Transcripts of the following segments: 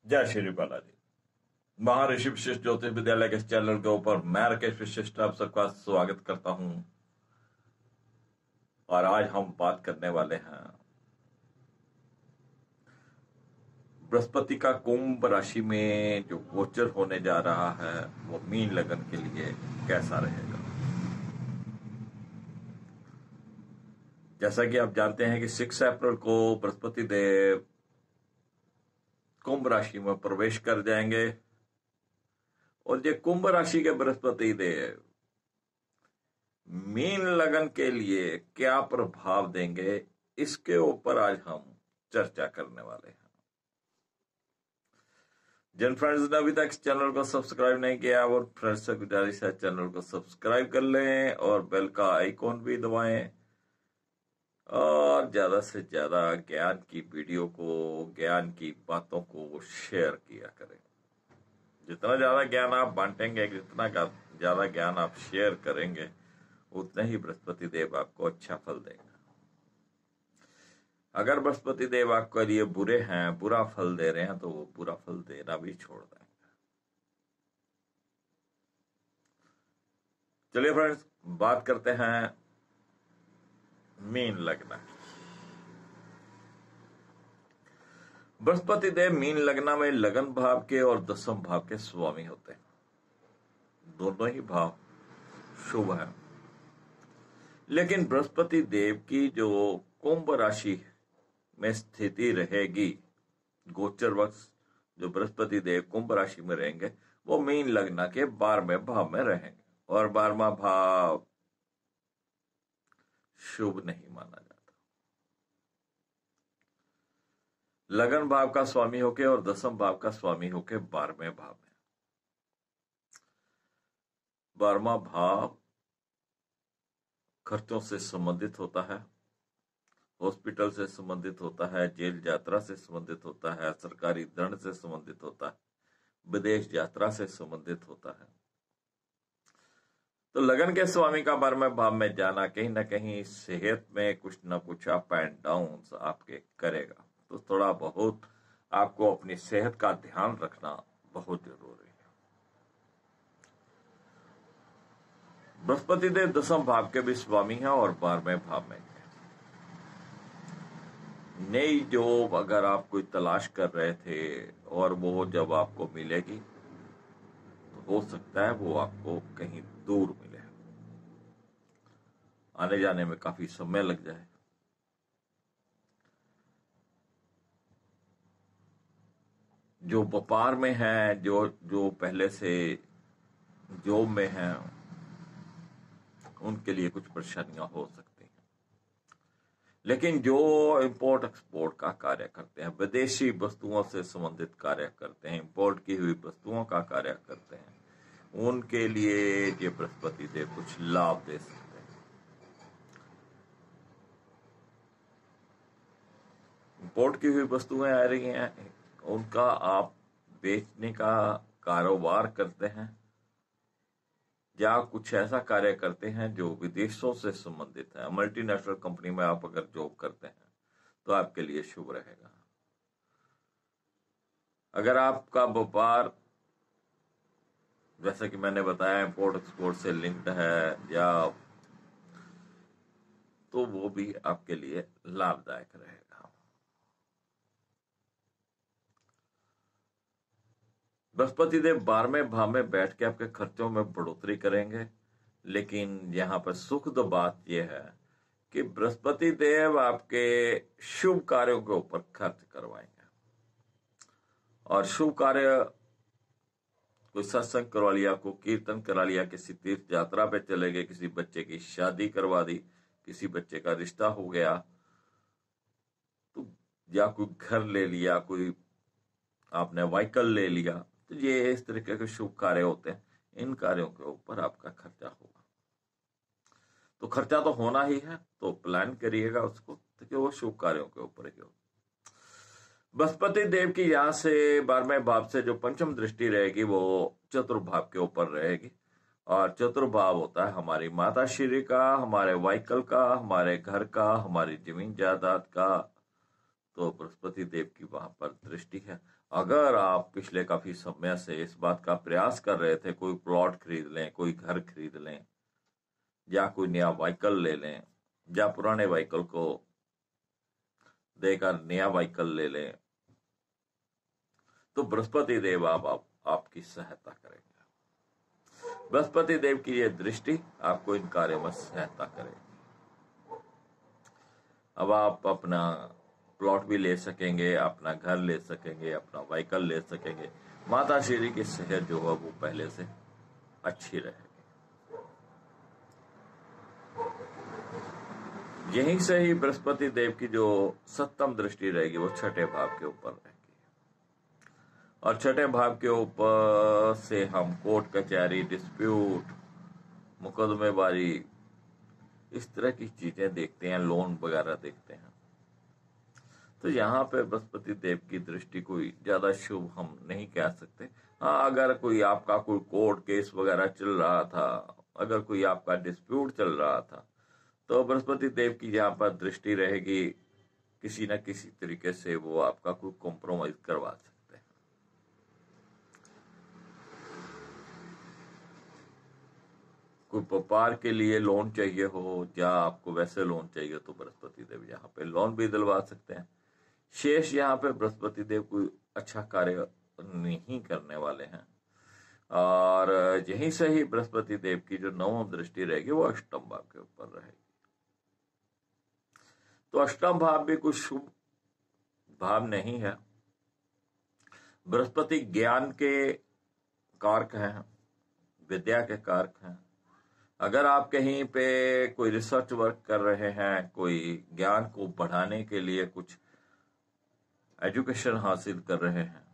जय श्री बालाजी। महर्षि विशिष्ट ज्योतिष विद्यालय के इस चैनल के ऊपर मैं राकेश विशिष्ट आप सबका स्वागत करता हूं। और आज हम बात करने वाले हैं बृहस्पति का कुंभ राशि में जो गोचर होने जा रहा है वो मीन लगन के लिए कैसा रहेगा। जैसा कि आप जानते हैं कि 6 अप्रैल को बृहस्पति देव कुंभ राशि में प्रवेश कर जाएंगे और ये कुंभ राशि के बृहस्पति देव मीन लगन के लिए क्या प्रभाव देंगे, इसके ऊपर आज हम चर्चा करने वाले हैं। जिन फ्रेंड्स ने अभी तक इस चैनल को सब्सक्राइब नहीं किया और फ्रेंड्स से गुजारिश है चैनल को सब्सक्राइब कर लें और बेल का आइकॉन भी दबाएं और ज्यादा से ज्यादा ज्ञान की वीडियो को, ज्ञान की बातों को शेयर किया करें। जितना ज्यादा ज्ञान आप बांटेंगे, जितना ज्यादा ज्ञान आप शेयर करेंगे, उतने ही बृहस्पति देव आपको अच्छा फल देगा। अगर बृहस्पति देव आपके लिए बुरे हैं, बुरा फल दे रहे हैं, तो वो बुरा फल देना भी छोड़ देंगे। चलिए फ्रेंड्स, बात करते हैं मीन लगना। बृहस्पति देव मीन लगना में लगन भाव के और दसम भाव के स्वामी होते हैं। दोनों ही भाव शुभ है, लेकिन बृहस्पति देव की जो कुंभ राशि में स्थिति रहेगी, गोचर वक्त जो बृहस्पति देव कुंभ राशि में रहेंगे वो मीन लगना के 12वें भाव में रहेंगे और 12वां भाव शुभ नहीं माना जाता। लगन भाव का स्वामी होके और दसम भाव का स्वामी होके 12वें भाव में। 12वां भाव खर्चों से संबंधित होता है, हॉस्पिटल से संबंधित होता है, जेल यात्रा से संबंधित होता है, सरकारी दंड से संबंधित होता है, विदेश यात्रा से संबंधित होता है। तो लगन के स्वामी का 12वें भाव में जाना कहीं ना कहीं सेहत में कुछ ना कुछ अप एंड डाउन आपके करेगा। तो थोड़ा बहुत आपको अपनी सेहत का ध्यान रखना बहुत जरूरी है। बृहस्पति देव दसम भाव के भी स्वामी हैं और 12वें भाव में। नई जॉब अगर आप कोई तलाश कर रहे थे और वो जब आपको मिलेगी तो हो सकता है वो आपको कहीं दूर मिले, आने जाने में काफी समय लग जाए। जो व्यापार में है, जो पहले से जॉब में है, उनके लिए कुछ परेशानियां हो सकती हैं। लेकिन जो इंपोर्ट एक्सपोर्ट का कार्य करते हैं, विदेशी वस्तुओं से संबंधित कार्य करते हैं, इंपोर्ट की हुई वस्तुओं का कार्य करते हैं, उनके लिए ये बृहस्पति देव कुछ लाभ दे सकते हैं। इंपोर्ट की हुई वस्तुएं आ रही हैं, उनका आप बेचने का कारोबार करते हैं या कुछ ऐसा कार्य करते हैं जो विदेशों से संबंधित है, मल्टीनेशनल कंपनी में आप अगर जॉब करते हैं तो आपके लिए शुभ रहेगा। अगर आपका व्यापार जैसा कि मैंने बताया इंपोर्ट एक्सपोर्ट से लिंक्ड है या तो वो भी आपके लिए लाभदायक रहेगा। बृहस्पति देव 12वें भाव में बैठ के आपके खर्चों में बढ़ोतरी करेंगे, लेकिन यहां पर सुखद बात यह है कि बृहस्पति देव आपके शुभ कार्यों के ऊपर खर्च करवाएंगे। और शुभ कार्य कोई सत्संग करवा लिया, कोई कीर्तन करा लिया, किसी तीर्थ यात्रा पे चले गए, किसी बच्चे की शादी करवा दी, किसी बच्चे का रिश्ता हो गया, तो या कोई घर ले लिया, कोई आपने व्हीकल ले लिया, तो ये इस तरीके के शुभ कार्य होते हैं। इन कार्यों के ऊपर आपका खर्चा होगा। तो खर्चा तो होना ही है, तो प्लान करिएगा उसको ताकि वो शुभ कार्यों के ऊपर ही हो। बृहस्पति देव की यहां से 12वें भाव से जो पंचम दृष्टि रहेगी वो चतुर्भाव के ऊपर रहेगी। और चतुर्भाव होता है हमारी माता श्री का, हमारे व्हीकल का, हमारे घर का, हमारी जमीन जायदाद का। तो बृहस्पति देव की वहां पर दृष्टि है अगर आप पिछले काफी समय से इस बात का प्रयास कर रहे थे, कोई प्लॉट खरीद लें, कोई घर खरीद लें, या कोई नया व्हीकल ले लें, या पुराने व्हीकल को देकर नया व्हीकल ले लें, तो बृहस्पति देव आपकी सहायता करेंगे। बृहस्पति देव की यह दृष्टि आपको इन कार्यों में सहायता करेगी। अब आप अपना प्लॉट भी ले सकेंगे, अपना घर ले सकेंगे, अपना व्हीकल ले सकेंगे। माता श्री की सेहत जो है वो पहले से अच्छी रहेगी। यहीं से ही बृहस्पति देव की जो सप्तम दृष्टि रहेगी वो छठे भाव के ऊपर रहेगी, और छठे भाव के ऊपर से हम कोर्ट कचहरी, डिस्प्यूट, मुकदमेबाजी, इस तरह की चीजें देखते हैं, लोन वगैरह देखते हैं। तो यहाँ पे बृहस्पति देव की दृष्टि कोई ज्यादा शुभ हम नहीं कह सकते। हाँ, अगर कोई आपका कोई कोर्ट केस वगैरह चल रहा था, अगर कोई आपका डिस्प्यूट चल रहा था, तो बृहस्पति देव की यहाँ पर दृष्टि रहेगी, किसी न किसी तरीके से वो आपका कोई कॉम्प्रोमाइज करवा सकते हैं। कोई व्यापार के लिए लोन चाहिए हो, या आपको वैसे लोन चाहिए, तो बृहस्पति देव यहाँ पे लोन भी दिलवा सकते हैं। शेष यहाँ पे बृहस्पति देव कोई अच्छा कार्य नहीं करने वाले हैं, और यहीं से ही बृहस्पति देव की जो नवम दृष्टि रहेगी वो अष्टम भाव के ऊपर रहेगी। तो अष्टम भाव भी कुछ शुभ भाव नहीं है। बृहस्पति ज्ञान के कारक हैं, विद्या के कारक हैं। अगर आप कहीं पे कोई रिसर्च वर्क कर रहे हैं, कोई ज्ञान को बढ़ाने के लिए कुछ एजुकेशन हासिल कर रहे हैं,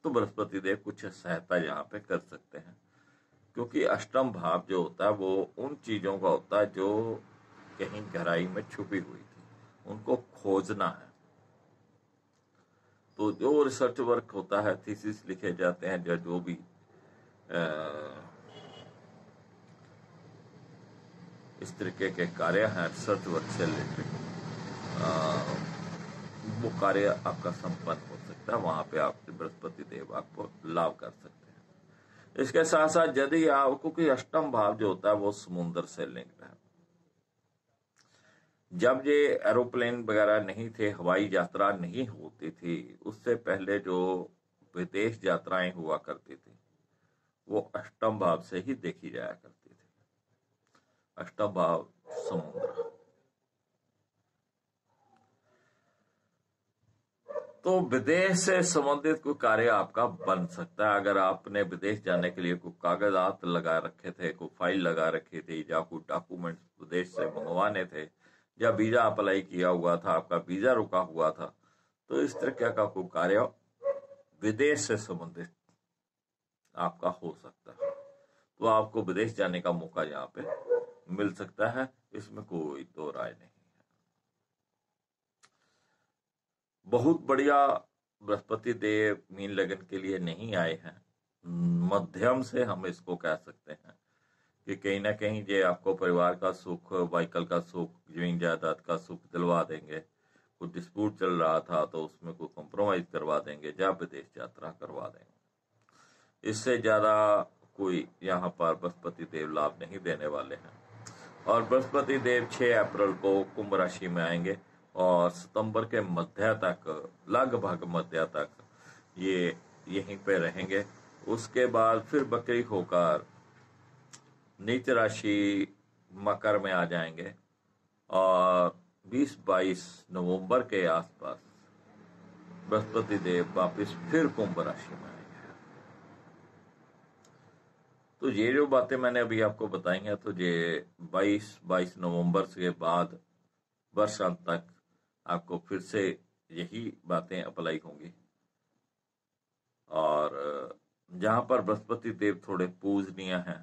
तो बृहस्पति देव कुछ सहायता यहाँ पे कर सकते हैं, क्योंकि अष्टम भाव जो होता है वो उन चीजों का होता है जो कहीं गहराई में छुपी हुई थी, उनको खोजना है। तो जो रिसर्च वर्क होता है, थीसिस लिखे जाते हैं, जो भी इस तरीके के कार्य हैं रिसर्च वर्क से रिलेटेड, वो कार्य आपका संपन्न हो सकता है। वहां पे आप बृहस्पति देव आपको लाभ कर सकते हैं। इसके साथ साथ यदि आपको कोई अष्टम भाव जो होता है वो समुद्र से लिंक्ड है, जब ये एरोप्लेन वगैरह नहीं थे, हवाई यात्रा नहीं होती थी, उससे पहले जो विदेश यात्राएं हुआ करती थी वो अष्टम भाव से ही देखी जाया करती थी। अष्टम भाव समुद्र। तो विदेश से संबंधित कोई कार्य आपका बन सकता है। अगर आपने विदेश जाने के लिए कोई कागजात लगा रखे थे, कोई फाइल लगा रखी थी, या कोई डॉक्यूमेंट्स विदेश से मंगवाने थे, या वीजा अप्लाई किया हुआ था, आपका वीजा रुका हुआ था, तो इस तरह का कोई कार्य विदेश से संबंधित आपका हो सकता है। तो आपको विदेश जाने का मौका यहाँ पे मिल सकता है, इसमें कोई दो राय नहीं है। बहुत बढ़िया बृहस्पति देव मीन लगन के लिए नहीं आए हैं, मध्यम से हम इसको कह सकते हैं कि कहीं ना कहीं ये आपको परिवार का सुख, व्हीकल का सुख, जमीन जायदाद का सुख दिलवा देंगे। कुछ डिस्प्यूट चल रहा था तो उसमें कोई कॉम्प्रोमाइज करवा देंगे, या विदेश यात्रा करवा देंगे। इससे ज्यादा कोई यहाँ पर बृहस्पति देव लाभ नहीं देने वाले हैं। और बृहस्पति देव 6 अप्रैल को कुंभ राशि में आएंगे, और सितंबर के मध्य तक, लगभग मध्य तक ये यहीं पे रहेंगे। उसके बाद फिर बकरी होकर नीच राशि मकर में आ जाएंगे, और 20-22 नवंबर के आसपास बृहस्पति देव वापिस फिर कुंभ राशि में आएंगे। तो ये जो बातें मैंने अभी आपको बताई हैं, तो ये 22 नवंबर के बाद वर्षांत तक आपको फिर से यही बातें अप्लाई होंगी। और जहां पर बृहस्पति देव थोड़े पूजनीय हैं,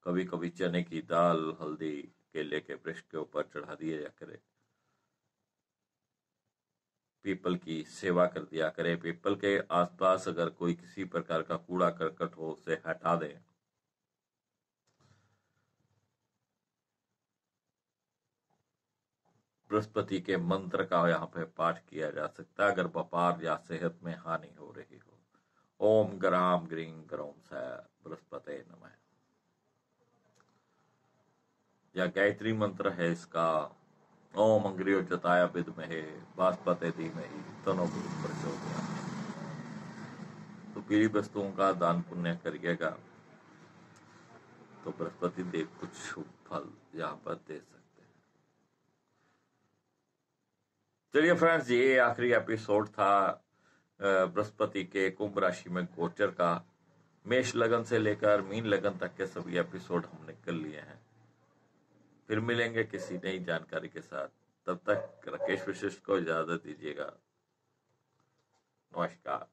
कभी कभी चने की दाल, हल्दी, केले के वृक्ष के ऊपर चढ़ा दिया जा करे, पीपल की सेवा कर दिया करे, पीपल के आसपास अगर कोई किसी प्रकार का कूड़ा करकट हो उसे हटा दें। बृहस्पति के मंत्र का यहाँ पे पाठ किया जा सकता है अगर व्यापार या सेहत में हानि हो रही हो। ओम ग्राम ग्रीं ग्रौम स बृहस्पते नमः। या गायत्री मंत्र है इसका, ओम अंग्रियो जताया विद्महे बृहस्पते धीमहि तन्नो प्रचोदयात्। तो पीली वस्तुओं का दान पुण्य करिएगा तो बृहस्पति देव कुछ शुभ फल यहाँ पर दे सकते हैं। चलिए फ्रेंड्स, ये आखिरी एपिसोड था बृहस्पति के कुंभ राशि में गोचर का। मेष लगन से लेकर मीन लगन तक के सभी एपिसोड हमने कर लिए हैं। फिर मिलेंगे किसी नई जानकारी के साथ। तब तक राकेश वशिष्ठ को इजाजत दीजिएगा। नमस्कार।